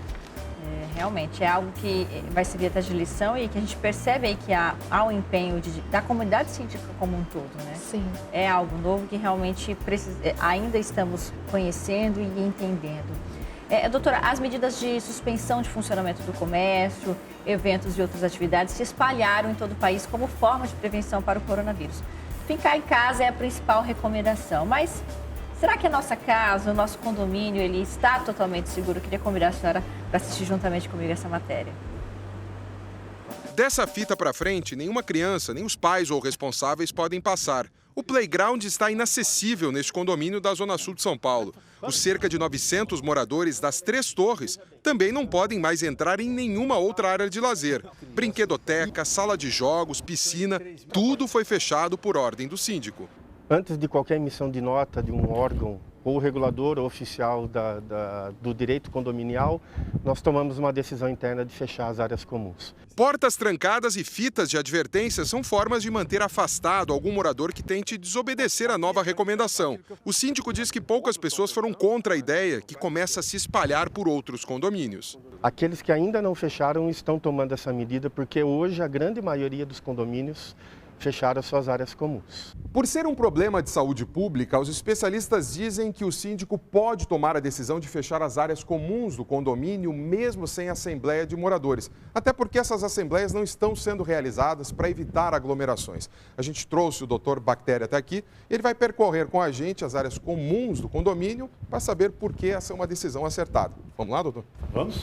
Realmente, é algo que vai servir até de lição e que a gente percebe aí que há um empenho da comunidade científica como um todo, né? Sim. É algo novo que realmente ainda estamos conhecendo e entendendo. Doutora, as medidas de suspensão de funcionamento do comércio, eventos e outras atividades se espalharam em todo o país como forma de prevenção para o coronavírus. Ficar em casa é a principal recomendação, mas será que a nossa casa, o nosso condomínio, ele está totalmente seguro? Eu queria convidar a senhora para assistir juntamente comigo essa matéria. Dessa fita para frente, nenhuma criança, nem os pais ou responsáveis podem passar. O playground está inacessível neste condomínio da Zona Sul de São Paulo. Os cerca de 900 moradores das 3 torres também não podem mais entrar em nenhuma outra área de lazer. Brinquedoteca, sala de jogos, piscina, tudo foi fechado por ordem do síndico. antes de qualquer emissão de nota de um órgão ou regulador ou oficial do direito condominial, nós tomamos uma decisão interna de fechar as áreas comuns. Portas trancadas e fitas de advertência são formas de manter afastado algum morador que tente desobedecer a nova recomendação. O síndico diz que poucas pessoas foram contra a ideia, que começa a se espalhar por outros condomínios. Aqueles que ainda não fecharam estão tomando essa medida porque hoje a grande maioria dos condomínios fecharam suas áreas comuns. Por ser um problema de saúde pública, os especialistas dizem que o síndico pode tomar a decisão de fechar as áreas comuns do condomínio, mesmo sem assembleia de moradores. Até porque essas assembleias não estão sendo realizadas para evitar aglomerações. A gente trouxe o Dr. Bactéria até aqui, ele vai percorrer com a gente as áreas comuns do condomínio para saber por que essa é uma decisão acertada. Vamos lá, doutor? Vamos.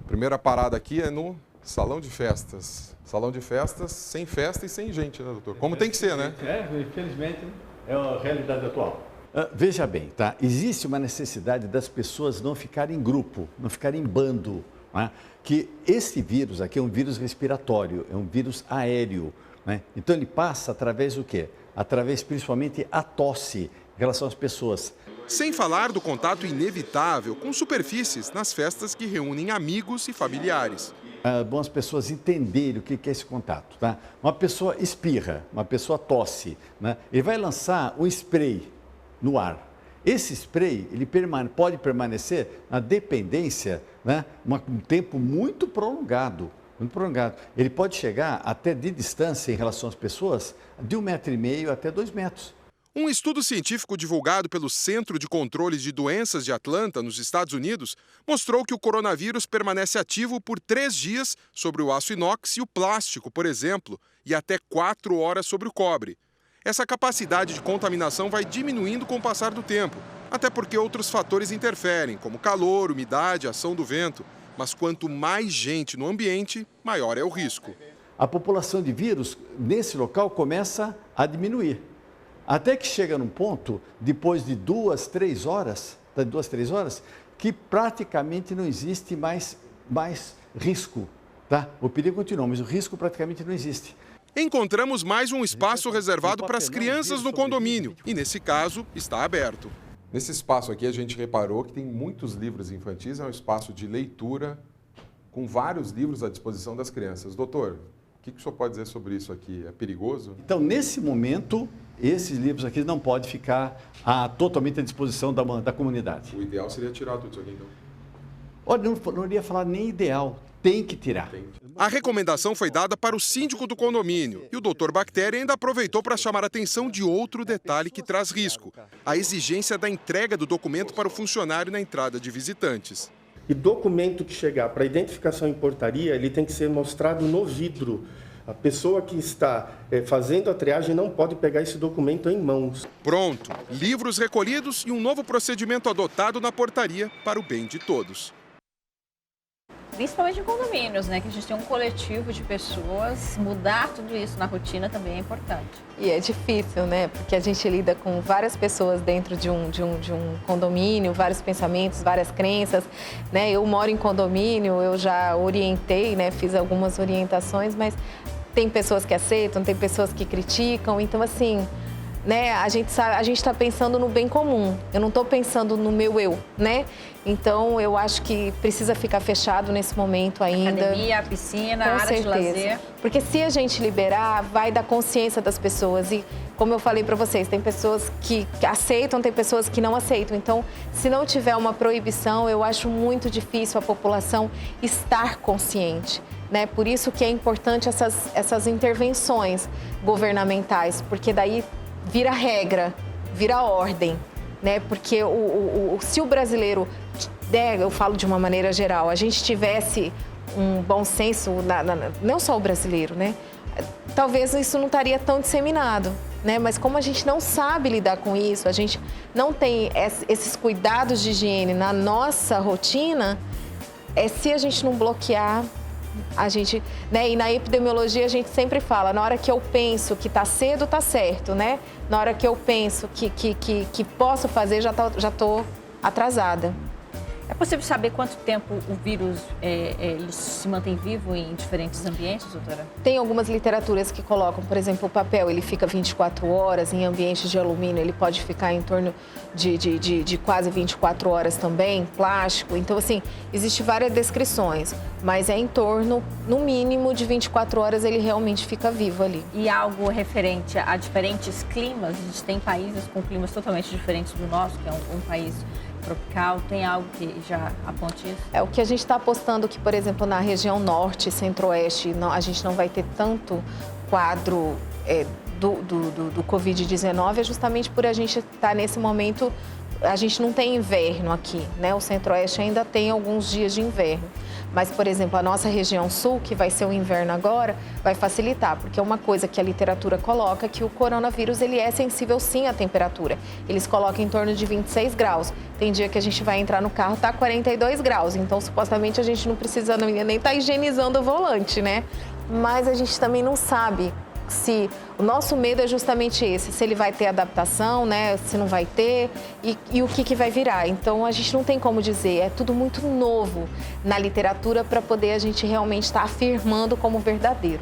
Primeira parada aqui é no salão de festas. Salão de festas sem festa e sem gente, né, doutor? Como tem que ser, né? Infelizmente, é a realidade atual. Veja bem, tá? Existe uma necessidade das pessoas não ficarem em grupo, não ficarem em bando. Né? Que esse vírus aqui é um vírus respiratório, é um vírus aéreo. Né? Então ele passa através do quê? Através principalmente a tosse em relação às pessoas. Sem falar do contato inevitável com superfícies nas festas que reúnem amigos e familiares. É bom as pessoas entenderem o que é esse contato. Tá? Uma pessoa espirra, uma pessoa tosse, né? Ele vai lançar um spray no ar. Esse spray ele pode permanecer na dependência, né? Um tempo muito prolongado. Muito prolongado. Ele pode chegar até de distância em relação às pessoas de 1,5 metro até 2 metros. Um estudo científico divulgado pelo Centro de Controle de Doenças de Atlanta, nos Estados Unidos, mostrou que o coronavírus permanece ativo por 3 dias sobre o aço inox e o plástico, por exemplo, e até 4 horas sobre o cobre. Essa capacidade de contaminação vai diminuindo com o passar do tempo, até porque outros fatores interferem, como calor, umidade, ação do vento. Mas quanto mais gente no ambiente, maior é o risco. A população de vírus nesse local começa a diminuir. Até que chega num ponto, depois de 2, 3 horas, que praticamente não existe mais risco. Tá? O perigo continua, mas o risco praticamente não existe. Encontramos mais um espaço reservado para as crianças no condomínio e, nesse caso, está aberto. Nesse espaço aqui, a gente reparou que tem muitos livros infantis, é um espaço de leitura com vários livros à disposição das crianças. Doutor, o que o senhor pode dizer sobre isso aqui? É perigoso? Então, nesse momento, esses livros aqui não podem ficar totalmente à disposição da comunidade. O ideal seria tirar tudo isso aqui, então? Olha, não iria falar nem ideal, tem que tirar. A recomendação foi dada para o síndico do condomínio e o Dr. Bactéria ainda aproveitou para chamar a atenção de outro detalhe que traz risco: a exigência da entrega do documento para o funcionário na entrada de visitantes. E documento que chegar para identificação em portaria, ele tem que ser mostrado no vidro. A pessoa que está fazendo a triagem não pode pegar esse documento em mãos. Pronto, livros recolhidos e um novo procedimento adotado na portaria para o bem de todos. Principalmente em condomínios, né? Que a gente tem um coletivo de pessoas, mudar tudo isso na rotina também é importante. E é difícil, né? Porque a gente lida com várias pessoas dentro de um condomínio, vários pensamentos, várias crenças, né? Eu moro em condomínio, eu já orientei, né? Fiz algumas orientações, mas tem pessoas que aceitam, tem pessoas que criticam, então assim, né? A gente está pensando no bem comum. Eu não estou pensando no meu eu, né? Então, eu acho que precisa ficar fechado nesse momento ainda. Academia, piscina, área de lazer. Porque se a gente liberar, vai dar consciência das pessoas. E, como eu falei para vocês, tem pessoas que aceitam, tem pessoas que não aceitam. Então, se não tiver uma proibição, eu acho muito difícil a população estar consciente, né? Por isso que é importante essas intervenções governamentais, porque daí vira regra, vira ordem, né? Porque se o brasileiro, eu falo de uma maneira geral, a gente tivesse um bom senso, não só o brasileiro, né? Talvez isso não estaria tão disseminado, né? Mas como a gente não sabe lidar com isso, a gente não tem esses cuidados de higiene na nossa rotina, se a gente não bloquear, a gente, né? E na epidemiologia a gente sempre fala, na hora que eu penso que tá cedo, tá certo, né? Na hora que eu penso que posso fazer, já tô atrasada. possível saber quanto tempo o vírus ele se mantém vivo em diferentes ambientes, doutora? Tem algumas literaturas que colocam, por exemplo, o papel, ele fica 24 horas, em ambientes de alumínio ele pode ficar em torno de quase 24 horas também, plástico. Então, assim, existem várias descrições, mas é em torno, no mínimo, de 24 horas ele realmente fica vivo ali. E algo referente a diferentes climas? A gente tem países com climas totalmente diferentes do nosso, que é um país tropical. Tem algo que já aponte isso? O que a gente está apostando que, por exemplo, na região norte, centro-oeste, a gente não vai ter tanto quadro do Covid-19, é justamente por a gente estar nesse momento, a gente não tem inverno aqui, né? O centro-oeste ainda tem alguns dias de inverno. Mas, por exemplo, a nossa região sul, que vai ser o inverno agora, vai facilitar, porque uma coisa que a literatura coloca é que o coronavírus ele é sensível sim à temperatura. Eles colocam em torno de 26 graus. Tem dia que a gente vai entrar no carro, tá 42 graus. Então, supostamente, a gente não precisa nem estar higienizando o volante, né? Mas a gente também não sabe se o nosso medo é justamente esse, se ele vai ter adaptação, né, se não vai ter e o que vai virar. Então a gente não tem como dizer, é tudo muito novo na literatura para poder a gente realmente estar afirmando como verdadeiro.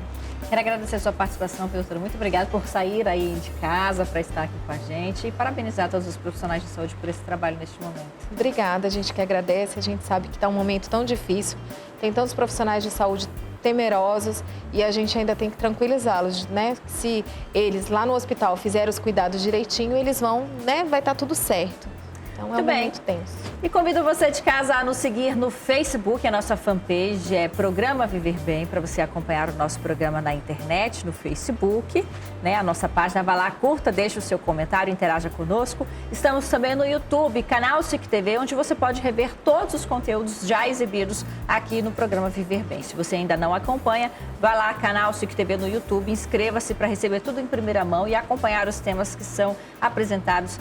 Quero agradecer a sua participação, doutora. Muito obrigada por sair aí de casa para estar aqui com a gente e parabenizar todos os profissionais de saúde por esse trabalho neste momento. Obrigada, a gente que agradece, a gente sabe que está um momento tão difícil, tem tantos profissionais de saúde temerosos e a gente ainda tem que tranquilizá-los, né? Se eles lá no hospital fizerem os cuidados direitinho, eles vão, né? Vai estar tudo certo. Então é um momento tenso. E convido você de casa a nos seguir no Facebook, a nossa fanpage é Programa Viver Bem, para você acompanhar o nosso programa na internet, no Facebook, né? A nossa página, vai lá, curta, deixa o seu comentário, interaja conosco. Estamos também no YouTube, canal SIC TV, onde você pode rever todos os conteúdos já exibidos aqui no Programa Viver Bem. Se você ainda não acompanha, vai lá, canal SIC TV no YouTube, inscreva-se para receber tudo em primeira mão e acompanhar os temas que são apresentados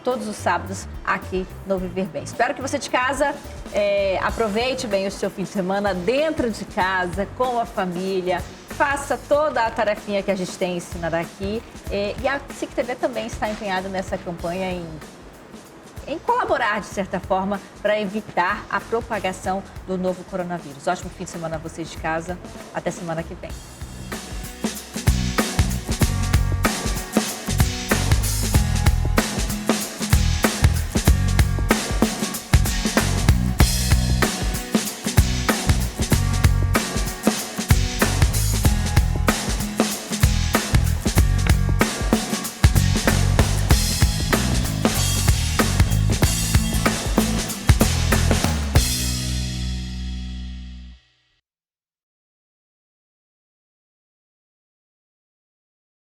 todos os sábados aqui no Viver Bem. Espero que você de casa aproveite bem o seu fim de semana dentro de casa, com a família, faça toda a tarefinha que a gente tem ensinado aqui. E a SIC TV também está empenhada nessa campanha em colaborar, de certa forma, para evitar a propagação do novo coronavírus. Ótimo fim de semana a vocês de casa. Até semana que vem.